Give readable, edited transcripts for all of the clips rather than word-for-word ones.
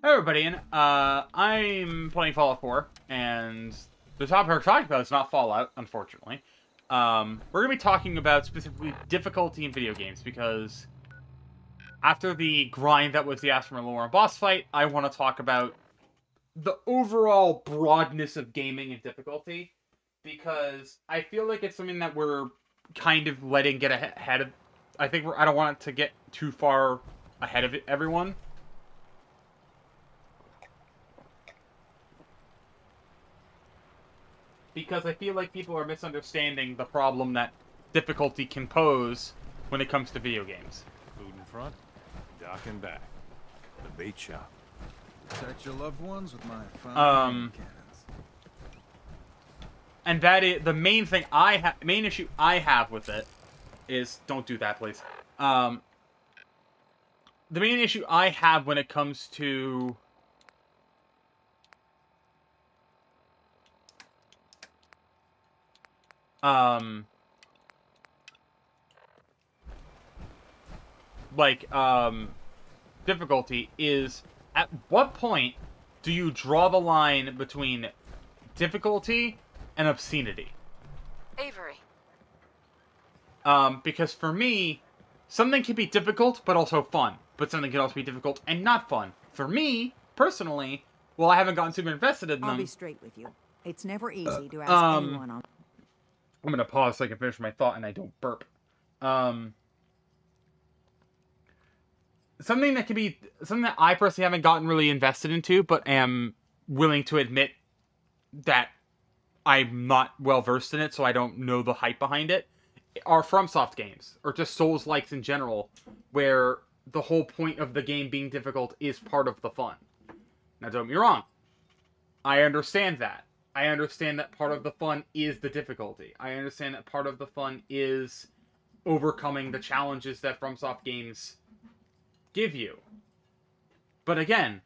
Hey everybody, I'm playing Fallout 4, and the topic we're talking about is not Fallout, unfortunately. We're going to be talking about specifically difficulty in video games, because after the grind that was the Asthma Lore boss fight, I want to talk about the overall broadness of gaming and difficulty, because I feel like it's something that we're kind of letting get ahead of. I don't want it to get too far ahead of everyone. Because I feel like people are misunderstanding the problem that difficulty can pose when it comes to video games. Food in front, dock and back. The bait shop. Protect your loved ones with my fine cannons. And that is the main thing main issue I have with it is don't do that, please. The main issue I have when it comes to difficulty is, at what point do you draw the line between difficulty and obscenity? Avery. Because for me, something can be difficult but also fun, but something can also be difficult and not fun. For me, personally, well, I haven't gotten super invested in them. I'll be straight with you. It's never easy to ask anyone on. I'm gonna pause so I can finish my thought and I don't burp. Something that I personally haven't gotten really invested into, but am willing to admit that I'm not well versed in it, so I don't know the hype behind it, are FromSoft games, or just Souls-likes in general, where the whole point of the game being difficult is part of the fun. Now, don't get me wrong. I understand that. I understand that part of the fun is the difficulty. I understand that part of the fun is overcoming the challenges that FromSoft games give you. But again,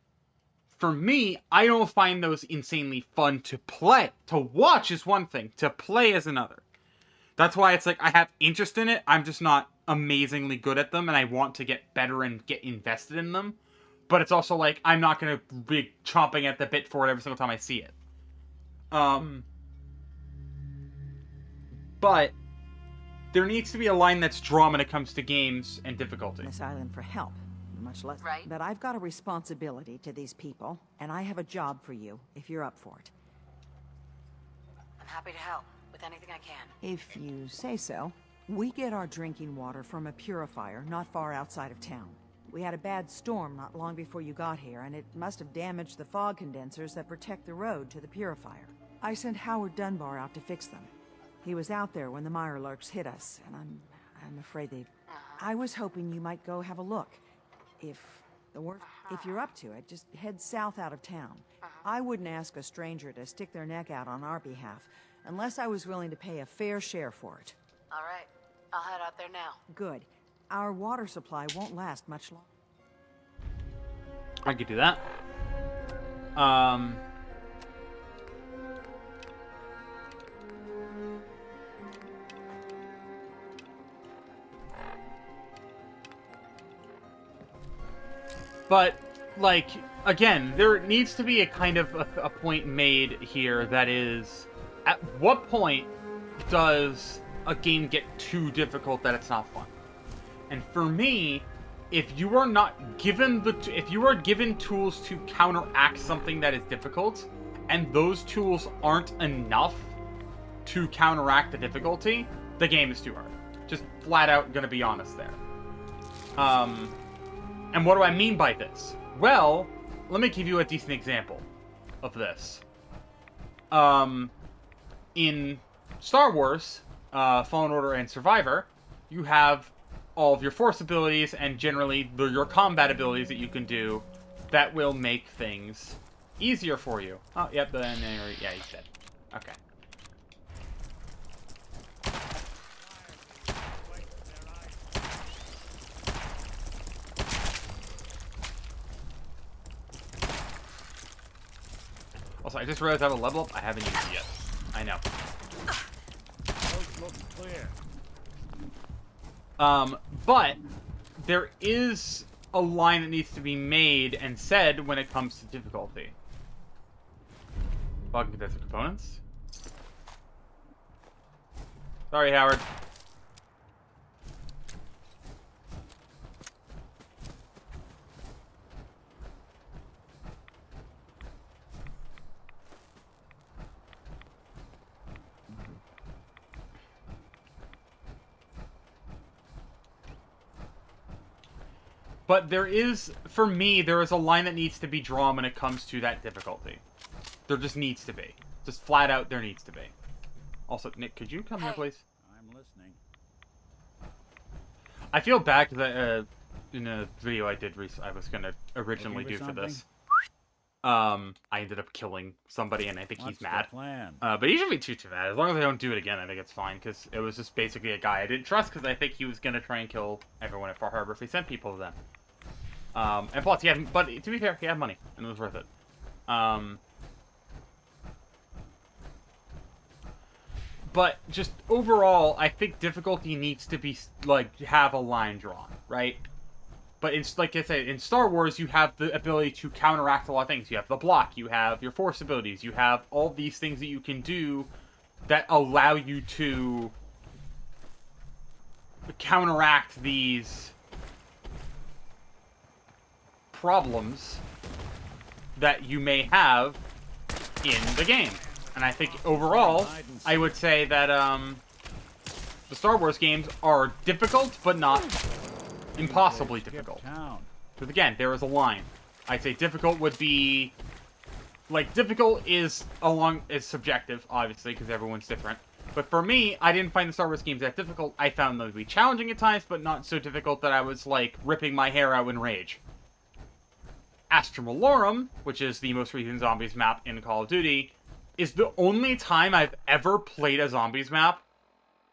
for me, I don't find those insanely fun to play. To watch is one thing, to play is another. That's why it's like I have interest in it, I'm just not amazingly good at them, and I want to get better and get invested in them. But it's also like, I'm not going to be chomping at the bit for it every single time I see it. But there needs to be a line that's drawn when it comes to games and difficulty. This island for help, much less. Right. But I've got a responsibility to these people, and I have a job for you if you're up for it. I'm happy to help with anything I can. If you say so. We get our drinking water from a purifier not far outside of town. We had a bad storm not long before you got here, and it must have damaged the fog condensers that protect the road to the purifier. I sent Howard Dunbar out to fix them. He was out there when the Mirelurks hit us, and I'm afraid they... I was hoping you might go have a look. If you're up to it, just head south out of town. I wouldn't ask a stranger to stick their neck out on our behalf, unless I was willing to pay a fair share for it. All right. I'll head out there now. Good. Our water supply won't last much longer. I could do that. But, like, again, there needs to be a kind of a point made here that is, at what point does a game get too difficult that it's not fun? And for me, if you are not given if you are given tools to counteract something that is difficult, and those tools aren't enough to counteract the difficulty, the game is too hard. Just flat out gonna be honest there. And what do I mean by this? Well, let me give you a decent example of this. In Star Wars, Fallen Order and Survivor, you have all of your force abilities and generally your combat abilities that you can do that will make things easier for you. Oh, yep, then, yeah, he's dead. Okay. Also, I just realized I have a level up I haven't used it yet. I know. Coast looks clear. But there is a line that needs to be made and said when it comes to difficulty. Fog condenser components. Sorry, Howard. But there is, for me, there is a line that needs to be drawn when it comes to that difficulty. There just needs to be. Just flat out, there needs to be. Also, Nick, could you come here, please? I'm listening. I feel bad because in a video I did I was going to originally do for this. I ended up killing somebody, and I think he's mad. Plan? But he shouldn't be too mad. As long as I don't do it again, I think it's fine, because it was just basically a guy I didn't trust, because I think he was going to try and kill everyone at Far Harbor if he sent people to them. And plus, he had, but to be fair, he had money, and it was worth it. But just overall, I think difficulty needs to be, like, have a line drawn, right? But it's like I said, in Star Wars, you have the ability to counteract a lot of things. You have the block, you have your force abilities, you have all these things that you can do that allow you to counteract these problems that you may have in the game. And I think overall, I would say that the Star Wars games are difficult, but not impossibly difficult. Because again, there is a line. I'd say difficult would be... Like, difficult is subjective, obviously, because everyone's different. But for me, I didn't find the Star Wars games that difficult. I found them to be challenging at times, but not so difficult that I was, like, ripping my hair out in rage. Astra Malorum, which is the most recent Zombies map in Call of Duty, is the only time I've ever played a Zombies map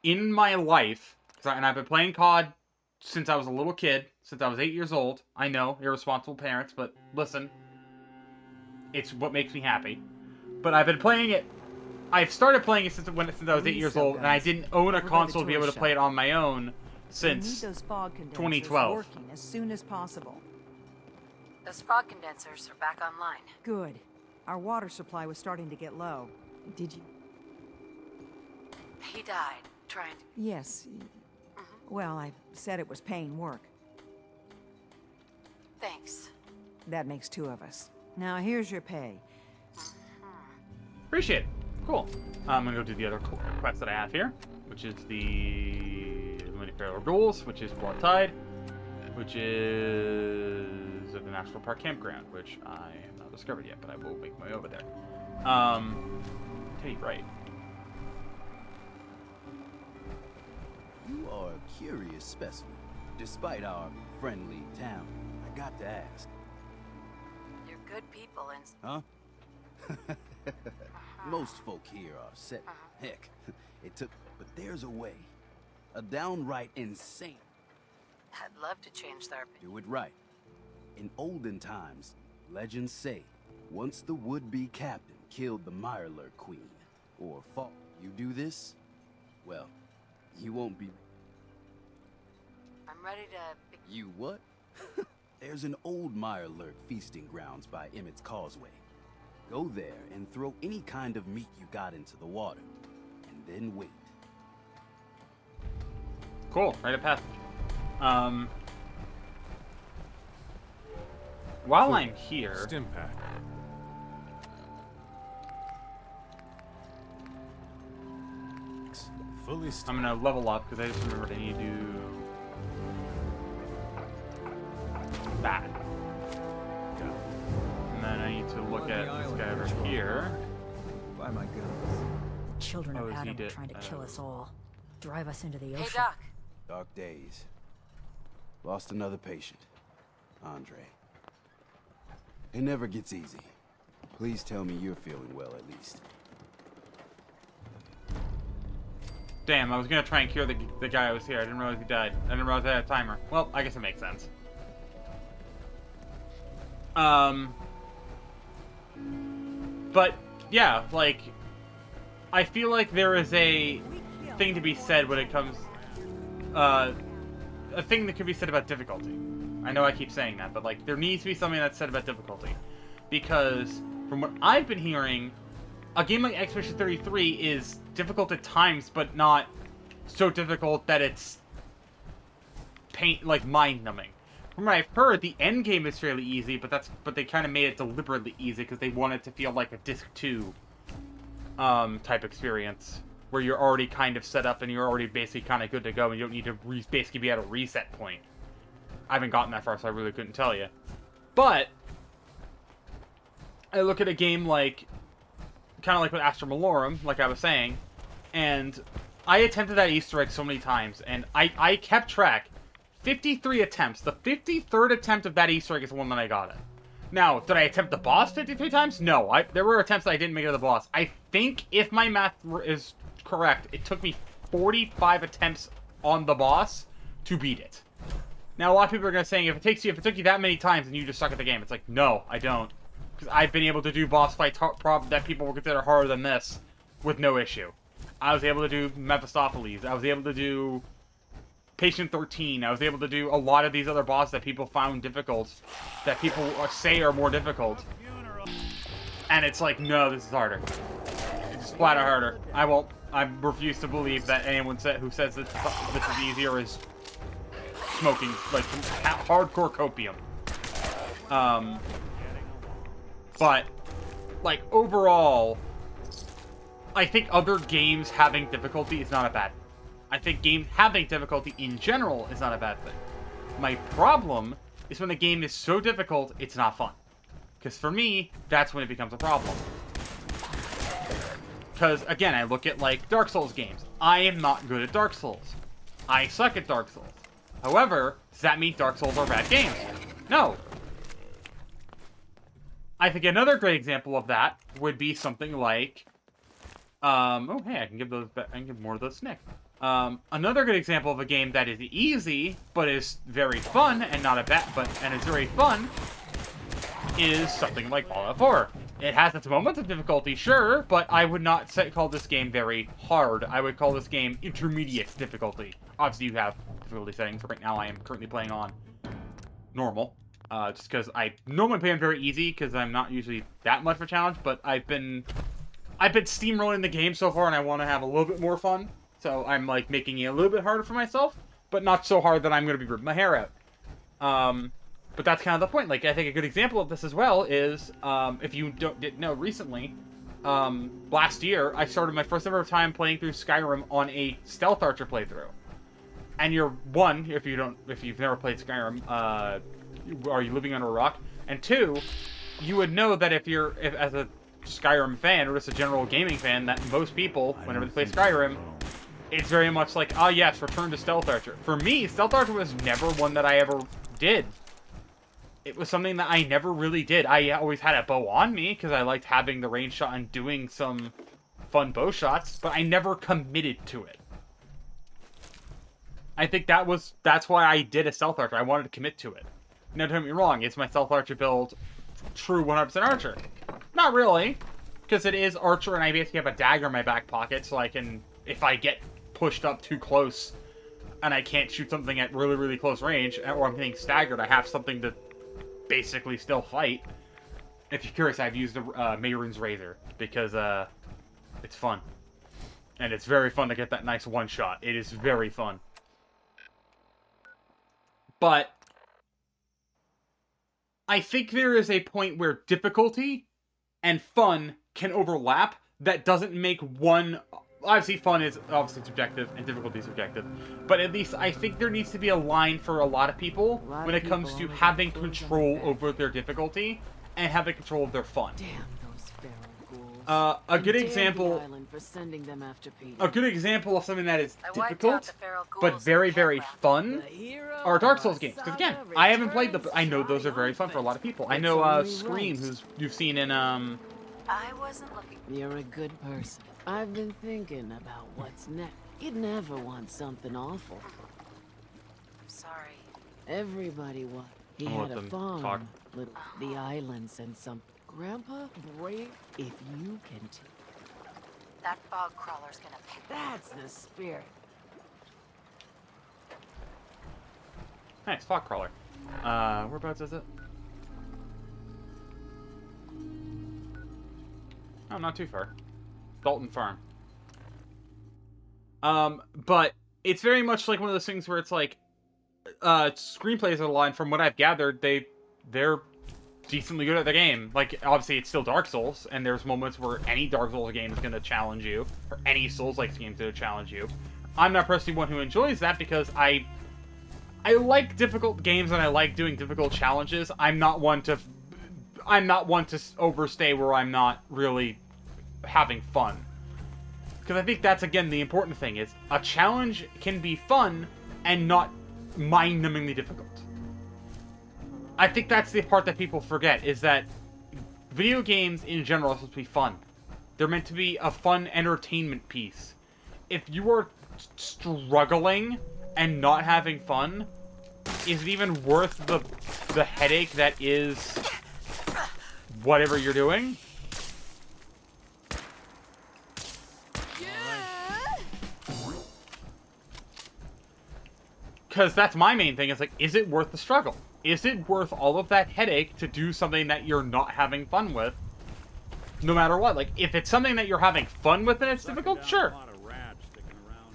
in my life. And I've been playing COD since I was a little kid, since I was 8 years old. I know, irresponsible parents, but listen. It's what makes me happy. But I've been playing it... I've started playing it since I was 8 years old, and I didn't own a console to be able to play it on my own since 2012. Working as soon as possible. Those fog condensers are back online. Good. Our water supply was starting to get low. Did you... He died trying to... Yes. Well, I said it was paying work. Thanks. That makes 2 of us. Now here's your pay. Appreciate it. Cool. I'm gonna go do the other quest that I have here, which is the Lunar Rules, which is Blood Tide, which is at the National Park Campground, which I have not discovered yet, but I will make my way over there. Teddy Bright. You are a curious specimen, despite our friendly town. I got to ask. You're good people and... Huh? Most folk here are set. Heck, it took... But there's a way. A downright insane... I'd love to change their... Do it right. In olden times, legends say, once the would-be captain killed the Mirelurk Queen, or fought, you do this, well, you won't be... I'm ready to... You what? There's an old Mirelurk feasting grounds by Emmett's Causeway. Go there and throw any kind of meat you got into the water, and then wait. Cool, rite of passage. While I'm here... Stim pack. Fully I'm gonna level up, because I just remembered I need to do... that. And then I need to look at this guy over here. By my goodness. Children Oh, of he Adam did, are trying to kill us all. Drive us into the ocean. Hey, Doc. Dark days. Lost another patient. Andre. It never gets easy. Please tell me you're feeling well at least. Damn, I was gonna try and cure the guy who was here. I didn't realize he died. I didn't realize I had a timer. Well, I guess it makes sense. But, yeah, like, I feel like there is a thing to be said when it comes, a thing that could be said about difficulty. I know I keep saying that, but like there needs to be something that's said about difficulty, because from what I've been hearing, a game like Expedition 33 is difficult at times, but not so difficult that it's mind-numbing. From what I've heard, the end game is fairly easy, but they kind of made it deliberately easy because they want it to feel like a Disc 2 type experience, where you're already kind of set up and you're already basically kind of good to go, and you don't need to basically be at a reset point. I haven't gotten that far, so I really couldn't tell you. But I look at a game like, kind of like with Astra Malorum, like I was saying, and I attempted that Easter egg so many times, and I kept track. 53 attempts. The 53rd attempt of that Easter egg is the one that I got it. Now, did I attempt the boss 53 times? No. There were attempts that I didn't make it to the boss. I think, if my math is correct, it took me 45 attempts on the boss to beat it. Now, a lot of people are going to say, if it took you that many times, then you just suck at the game. It's like, no, I don't. Because I've been able to do boss fights that people would consider harder than this with no issue. I was able to do Mephistopheles. I was able to do Patient 13. I was able to do a lot of these other bosses that people found difficult, that people say are more difficult. And it's like, no, this is harder. It's just flat out harder. I refuse to believe that anyone who says this is easier is smoking, like, hardcore copium. But, like, overall, I think other games having difficulty is not a bad thing. I think games having difficulty in general is not a bad thing. My problem is when the game is so difficult, it's not fun. Because for me, that's when it becomes a problem. Because, again, I look at, like, Dark Souls games. I am not good at Dark Souls. I suck at Dark Souls. However, does that mean Dark Souls are bad games? No. I think another great example of that would be something like, oh, hey, I can give more of those Snick. Another good example of a game that is easy, but is very fun, and is very fun, is something like Fallout 4. It has its moments of difficulty, sure, but I would not call this game very hard. I would call this game intermediate difficulty. Obviously, you have difficulty settings. Right now, I am currently playing on normal, just because I normally play on very easy, because I'm not usually that much of a challenge, but I've been steamrolling the game so far, and I want to have a little bit more fun. So I'm, like, making it a little bit harder for myself, but not so hard that I'm going to be ripping my hair out. But that's kind of the point. Like, I think a good example of this as well is, if you didn't know recently, last year, I started my first ever time playing through Skyrim on a Stealth Archer playthrough. And if you've never played Skyrim, are you living under a rock? And two, you would know that if as a Skyrim fan, or just a general gaming fan, that most people, whenever they play Skyrim, it's very much like, oh yes, return to Stealth Archer. For me, Stealth Archer was never one that I ever did. It was something that I never really did. I always had a bow on me, because I liked having the range shot and doing some fun bow shots, but I never committed to it. I think that's why I did a Stealth Archer. I wanted to commit to it. Now, don't get me wrong, is my Stealth Archer build true 100% Archer? Not really, because it is Archer, and I basically have a dagger in my back pocket, so I can, if I get pushed up too close, and I can't shoot something at really, really close range, or I'm getting staggered, I have something to basically still fight. If you're curious, I've used the Mehrunes Razor, because it's fun. And it's very fun to get that nice one-shot. It is very fun. But I think there is a point where difficulty and fun can overlap that doesn't make one... Obviously, fun is obviously subjective, and difficulty is subjective. But at least I think there needs to be a line for a lot of people when it comes to having control over their difficulty and having control of their fun. Damn those feral ghouls. A good example... For sending them after Peter. A good example of something that is I wiped out difficult, the feral ghouls but very, in the very campground. fun, The hero are Dark of Souls our games. Because saga again, I haven't played them, but I know returns those are very fun for a lot of people. I It's know only Scream, right. you've seen in, I wasn't looking. You're a good person. I've been thinking about what's next. You'd never want something awful. I'm sorry. Everybody was. He I'll had let a them farm, talk. the islands and some. Grandpa, brave if you can. That fog crawler's gonna pay. That's the spirit. Nice, Fog Crawler. Whereabouts is it? Oh, not too far. Dalton Farm. But it's very much like one of those things where it's like, screenplays are aligned. From what I've gathered, they're decently good at the game. Like, obviously, it's still Dark Souls, and there's moments where any Dark Souls game is going to challenge you, or any Souls-like game is going to challenge you. I'm not personally one who enjoys that because I like difficult games and I like doing difficult challenges. I'm not one to overstay where I'm not really having fun. Because I think that's, again, the important thing, is a challenge can be fun and not mind-numbingly difficult. I think that's the part that people forget, is that video games in general are supposed to be fun. They're meant to be a fun entertainment piece. If you are struggling and not having fun, is it even worth the headache that is whatever you're doing? Because that's my main thing, is like, is it worth the struggle? Is it worth all of that headache to do something that you're not having fun with? No matter what. Like, if it's something that you're having fun with and it's difficult, sure.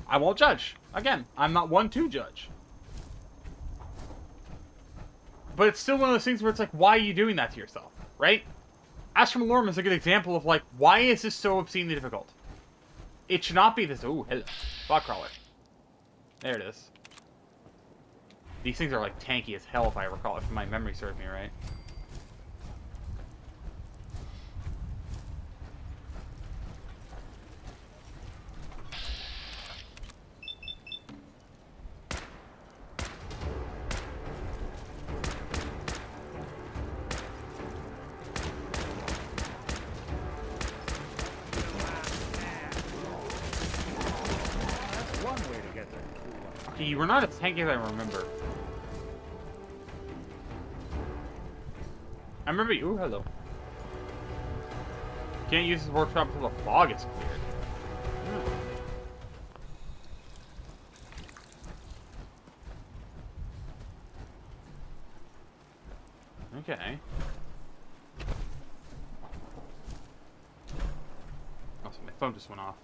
I won't judge. Again, I'm not one to judge. But it's still one of those things where it's like, why are you doing that to yourself, right? Astral Lorm is a good example of, like, why is this so obscenely difficult? It should not be this. Ooh, hello. Fog crawler. There it is. These things are, like, tanky as hell, if I recall, if my memory serves me right. Okay, you were not as tanky as I remember. I remember you. Ooh, hello. Can't use this workshop until the fog is cleared. Okay. Oh, so my phone just went off.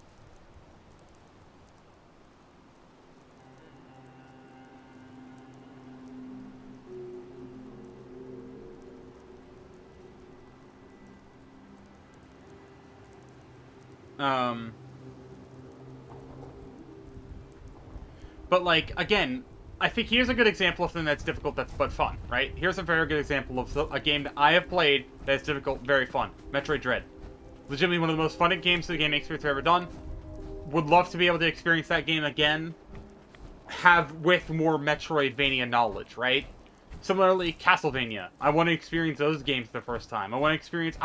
But, like, again, I think here's a good example of something that's difficult but fun, right? Here's a very good example of a game that I have played that's difficult, very fun. Metroid Dread. Legitimately one of the most fun games the gaming experience I've ever done. Would love to be able to experience that game again. With more Metroidvania knowledge, right? Similarly, Castlevania. I want to experience those games the first time. I want to experience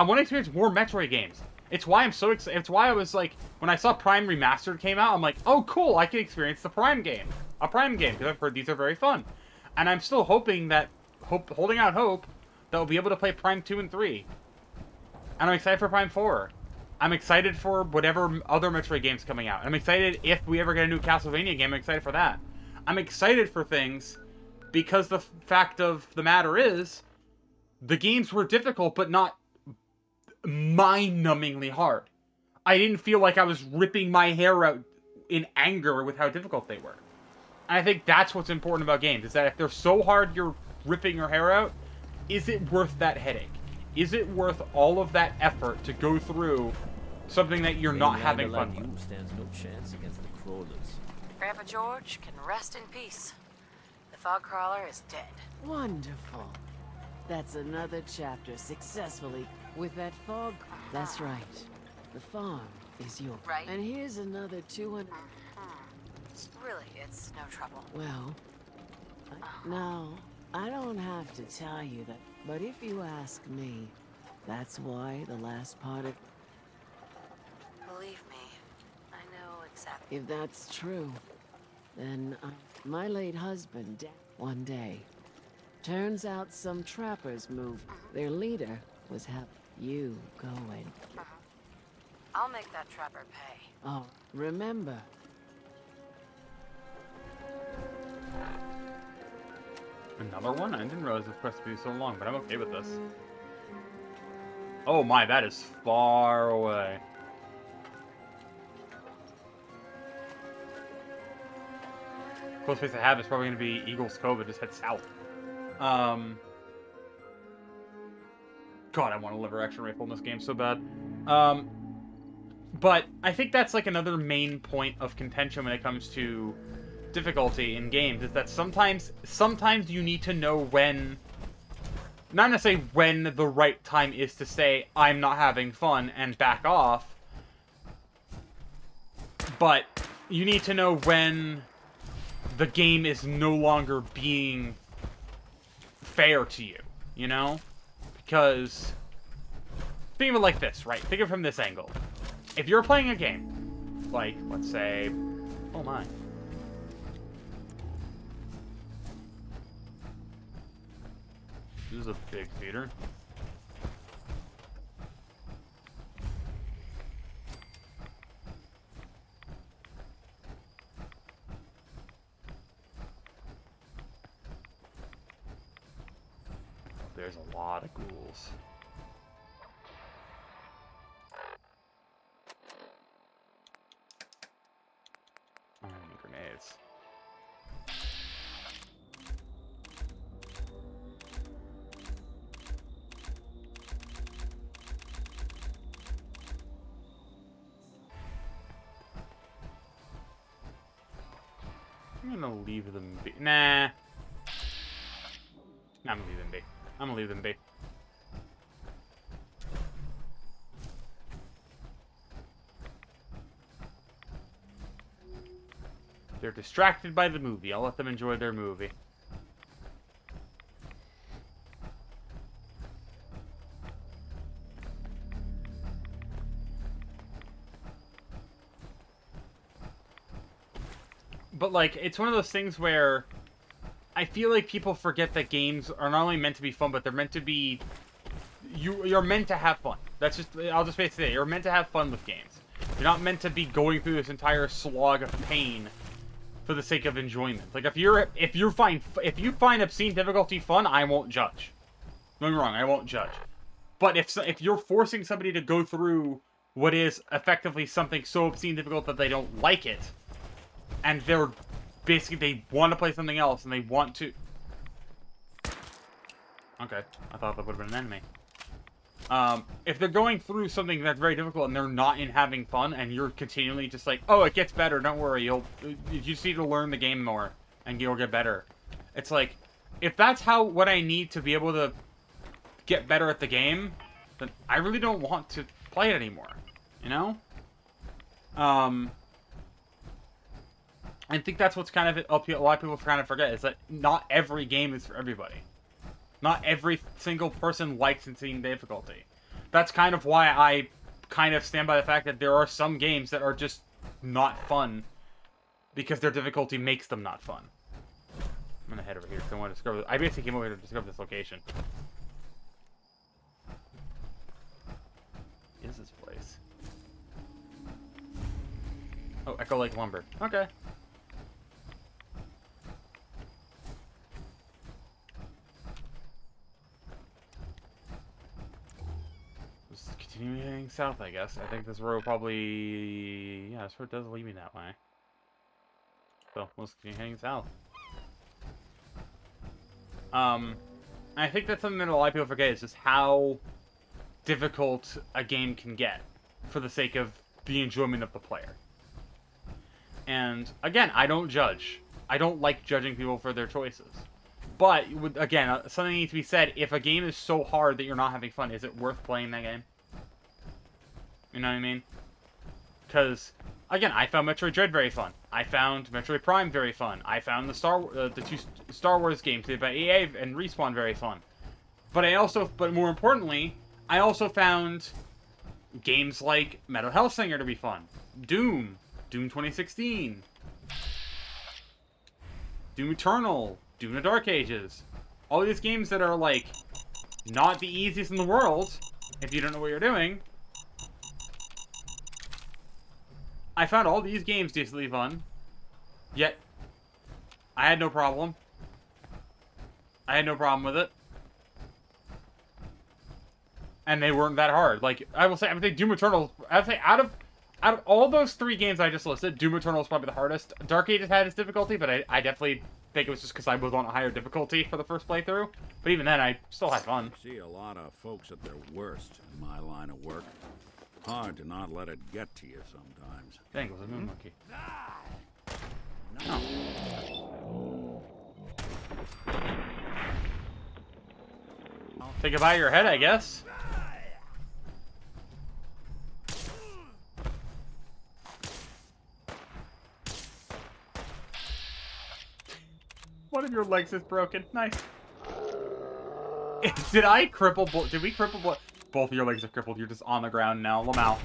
more Metroid games. It's why I'm so excited. It's why I was like, when I saw Prime Remastered came out, I'm like, oh cool, I can experience the Prime game. A Prime game, because I've heard these are very fun. And I'm still hoping that, holding out hope, that we'll be able to play Prime 2 and 3. And I'm excited for Prime 4. I'm excited for whatever other Metroid games coming out. I'm excited if we ever get a new Castlevania game, I'm excited for that. I'm excited for things because the fact of the matter is, the games were difficult, but not mind-numbingly hard. I didn't feel like I was ripping my hair out in anger with how difficult they were. And I think that's what's important about games, is that if they're so hard you're ripping your hair out, is it worth that headache? Is it worth all of that effort to go through something that you're not having fun with? Stands no chance against the crawlers. Grandpa George can rest in peace. The fog crawler is dead. Wonderful. That's another chapter successfully with that fog. That's right. The farm is yours. Right. And here's another 200. Really, it's no trouble. Well, now, I don't have to tell you that, but if you ask me, that's why the last part of... Believe me, I know exactly. If that's true, then my late husband died one day. Turns out some trappers moved. Their leader was you going. I'll make that trapper pay. Oh, remember. Another one? I didn't realize it was supposed to be so long, but I'm okay with this. Oh my, that is far away. Close place I have is probably going to be Eagles Cove. It just head south. God, I want a lever action rifle in this game so bad. But I think that's like another main point of contention when it comes to difficulty in games, is that sometimes you need to know when, not necessarily when the right time is to say, I'm not having fun, and back off, but you need to know when the game is no longer being fair to you, you know? Because, think of it like this, right? Think of it from this angle. If you're playing a game, like, let's say, oh my. This is a big theater. There's a lot of ghouls. Oh, grenades. I'm gonna leave them be. Nah. I'm gonna leave them be. I'm gonna leave them be. They're distracted by the movie. I'll let them enjoy their movie. But, like, it's one of those things where I feel like people forget that games are not only meant to be fun, but they're meant to be... You're meant to have fun. That's just... I'll just basically say, you're meant to have fun with games. You're not meant to be going through this entire slog of pain for the sake of enjoyment. Like, if you find obscene difficulty fun, I won't judge. Don't get me wrong, I won't judge. But if you're forcing somebody to go through what is effectively something so obscene difficult that they don't like it, and they're basically, they want to play something else, and they want to... Okay, I thought that would have been an enemy. If they're going through something that's very difficult and they're not in having fun, and you're continually just like, oh, it gets better, don't worry, you just need to learn the game more, and you'll get better. It's like, if that's what I need to be able to get better at the game, then I really don't want to play it anymore, you know? I think that's what's kind of a lot of people kind of forget, is that not every game is for everybody. Not every single person likes insane difficulty. That's kind of why I kind of stand by the fact that there are some games that are just not fun because their difficulty makes them not fun. I'm gonna head over here because I want to discover. I basically came over here to discover this location. What is this place? Oh, Echo Lake Lumber. Okay. Continuing heading south, I guess. I think this road probably... Yeah, this road does lead me that way. So, let's continue heading south. I think that's something that a lot of people forget, is just how difficult a game can get for the sake of the enjoyment of the player. And, again, I don't judge. I don't like judging people for their choices. But, again, something needs to be said. If a game is so hard that you're not having fun, is it worth playing that game? You know what I mean? Because, again, I found Metroid Dread very fun. I found Metroid Prime very fun. I found the two Star Wars games made by EA and Respawn very fun. But more importantly, I also found games like Metal Hellsinger to be fun. Doom 2016. Doom Eternal. Doom the Dark Ages. All these games that are, like, not the easiest in the world, if you don't know what you're doing. I found all these games decently fun, yet I had no problem. I had no problem with it. And they weren't that hard. Like, I would say Doom Eternal, I would say out of all those 3 games I just listed, Doom Eternal is probably the hardest. Dark Ages had its difficulty, but I definitely think it was just because I was on a higher difficulty for the first playthrough. But even then, I still had fun. I see a lot of folks at their worst in my line of work. Hard to not let it get to you sometimes. Dang, it was a moon monkey. I'll take it by your head, I guess. One of your legs is broken. Nice. Did I cripple? Did we cripple? Both of your legs are crippled. You're just on the ground now. Lamau.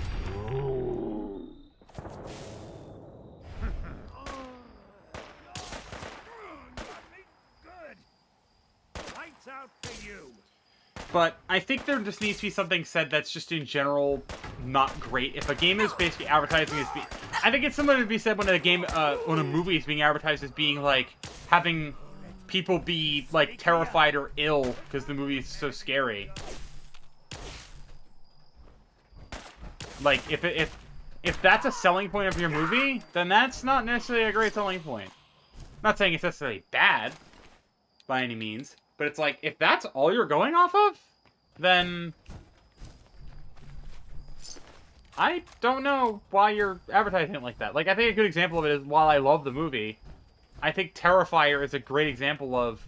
But I think there just needs to be something said that's just in general not great. If a game is basically advertising as I think it's similar to be said when when a movie is being advertised as being like having people be like terrified or ill because the movie is so scary. Like if that's a selling point of your movie, then that's not necessarily a great selling point. I'm not saying it's necessarily bad by any means. But it's like, if that's all you're going off of, then I don't know why you're advertising it like that. Like, I think a good example of it is, while I love the movie, I think Terrifier is a great example of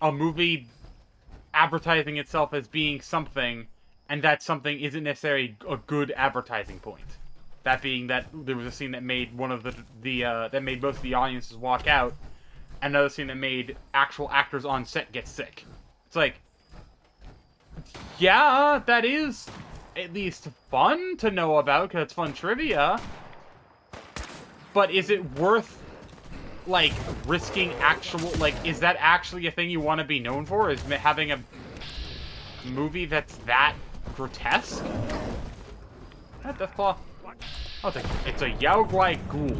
a movie advertising itself as being something, and that something isn't necessarily a good advertising point. That being that there was a scene that made one of that made most of the audiences walk out. Another scene that made actual actors on set get sick. It's like, yeah, that is at least fun to know about, because it's fun trivia. But is it worth, like, risking actual, like, is that actually a thing you want to be known for? Is having a movie that's that grotesque? That Deathclaw? I'll take it. It's a Yaoguai ghoul.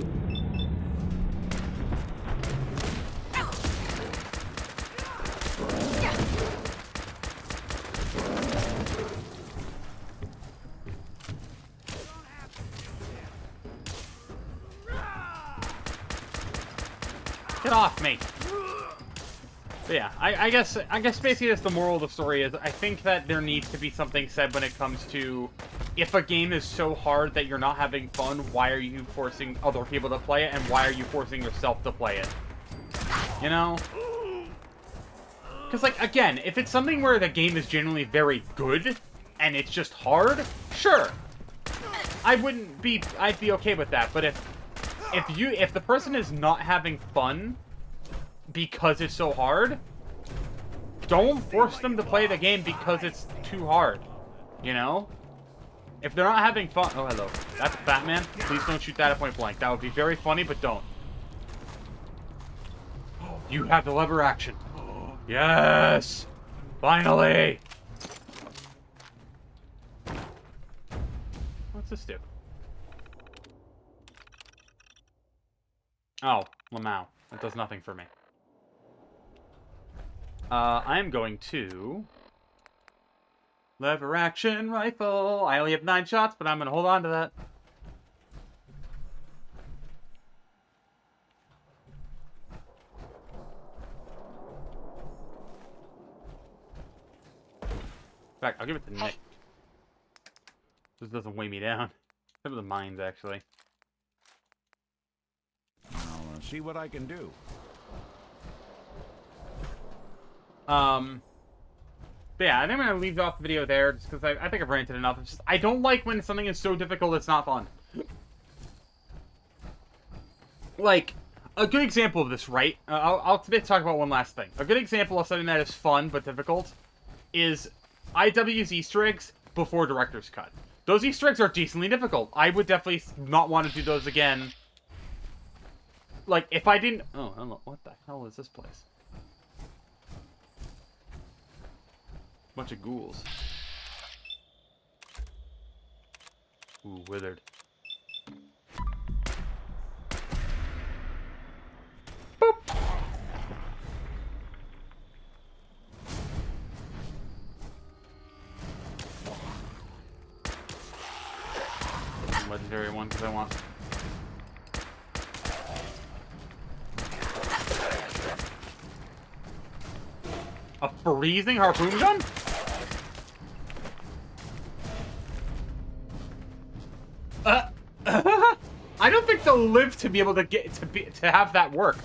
Get off me! But yeah, I guess basically that's the moral of the story is I think that there needs to be something said when it comes to if a game is so hard that you're not having fun, why are you forcing other people to play it, and why are you forcing yourself to play it? You know? Because, like, again, if it's something where the game is genuinely very good, and it's just hard, sure. I'd be okay with that, but if the person is not having fun because it's so hard, don't force them to play the game because it's too hard. You know? If they're not having fun... Oh, hello. That's Batman. Please don't shoot that at point blank. That would be very funny, but don't. You have the lever action. Yes! Finally! What's this do? Oh, Lamau. That does nothing for me. I am going to... Lever action rifle. I only have 9 shots, but I'm going to hold on to that. In fact, I'll give it to Nick. This doesn't weigh me down. Some of the mines, actually. I'll see what I can do. But yeah, I think I'm going to leave off the video there, just because I think I've ranted enough. It's just, I don't like when something is so difficult it's not fun. Like, a good example of this, right? I'll talk about one last thing. A good example of something that is fun but difficult is IW's Easter eggs before Director's Cut. Those Easter eggs are decently difficult. I would definitely not want to do those again. Like, if I didn't... Oh, hello. What the hell is this place? Bunch of ghouls. Ooh, withered. Boop! legendary one because I want. A freezing harpoon gun? I don't think they'll live to be able to get to have that work,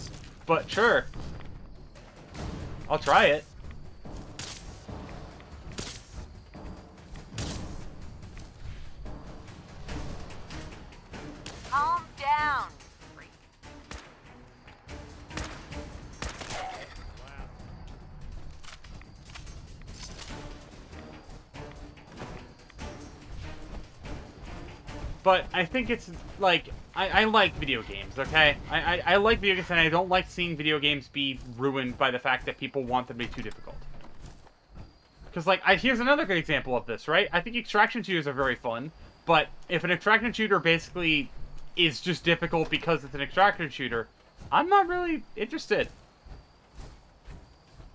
but sure. I'll try it. Calm down, freak. But I think it's like I like video games, okay? I like video games, and I don't like seeing video games be ruined by the fact that people want them to be too difficult. Because, like, here's another good example of this, right? I think extraction shooters are very fun, but if an extraction shooter basically is just difficult because it's an extraction shooter, I'm not really interested.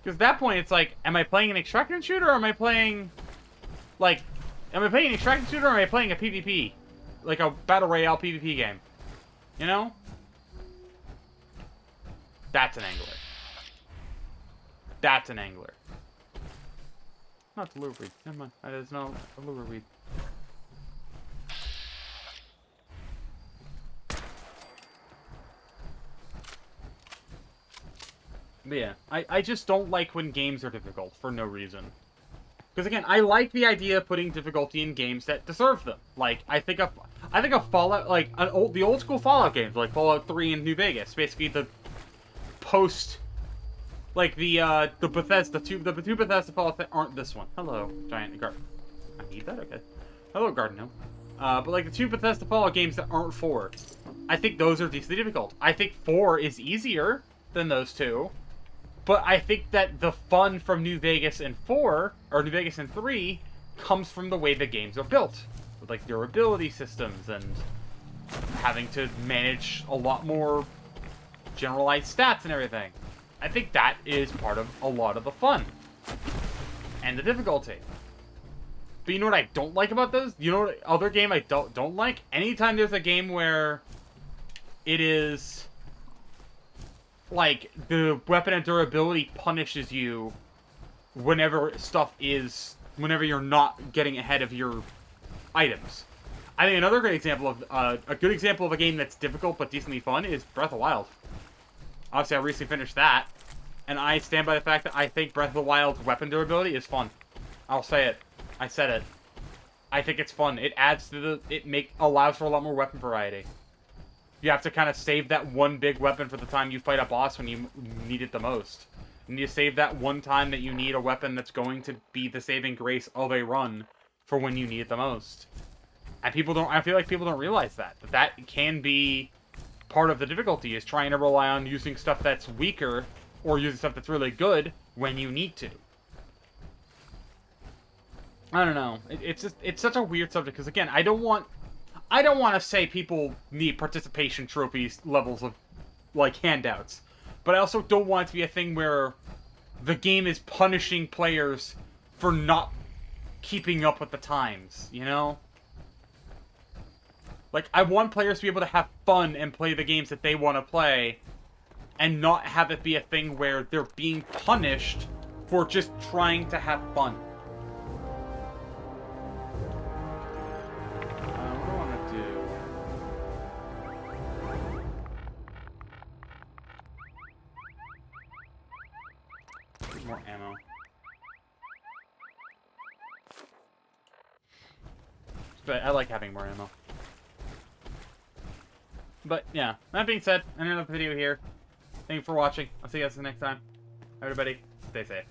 Because at that point, it's like, am I playing an extraction shooter, or am I playing, like, am I playing an extraction shooter, or am I playing a PvP? Like a Battle Royale PvP game. You know? That's an angler. That's an angler. Not the lure weed. Never mind. There's no lure weed. But yeah, I just don't like when games are difficult for no reason. Because again, I like the idea of putting difficulty in games that deserve them. Like I think of Fallout, like the old school Fallout games, like Fallout 3 and New Vegas, basically the post, like the Bethesda the two Bethesda Fallout that aren't this one. Hello, giant garden. I need that. Okay. Hello, garden gnome. But like the two Bethesda Fallout games that aren't 4, I think those are decently difficult. I think 4 is easier than those two. But I think that the fun from New Vegas and 4, or New Vegas and 3, comes from the way the games are built. With, like, durability systems and having to manage a lot more generalized stats and everything. I think that is part of a lot of the fun. And the difficulty. But you know what I don't like about those? You know what other game I don't like? Anytime there's a game where it is... like, the weapon and durability punishes you whenever whenever you're not getting ahead of your items. I think another great example of, a good example of a game that's difficult but decently fun is Breath of the Wild. Obviously, I recently finished that, and I stand by the fact that I think Breath of the Wild's weapon durability is fun. I'll say it. I said it. I think it's fun. It adds to allows for a lot more weapon variety. You have to kind of save that one big weapon for the time you fight a boss when you need it the most. You need to save that one time that you need a weapon that's going to be the saving grace of a run for when you need it the most. And I feel like people don't realize that can be part of the difficulty, is trying to rely on using stuff that's weaker or using stuff that's really good when you need to. I don't know. It's such a weird subject, because again, I don't want to say people need participation trophies levels of, like, handouts. But I also don't want it to be a thing where the game is punishing players for not keeping up with the times, you know? Like, I want players to be able to have fun and play the games that they want to play, and not have it be a thing where they're being punished for just trying to have fun. More ammo. But I like having more ammo. But yeah, that being said, I'm gonna end the video here. Thank you for watching. I'll see you guys next time. Everybody, stay safe.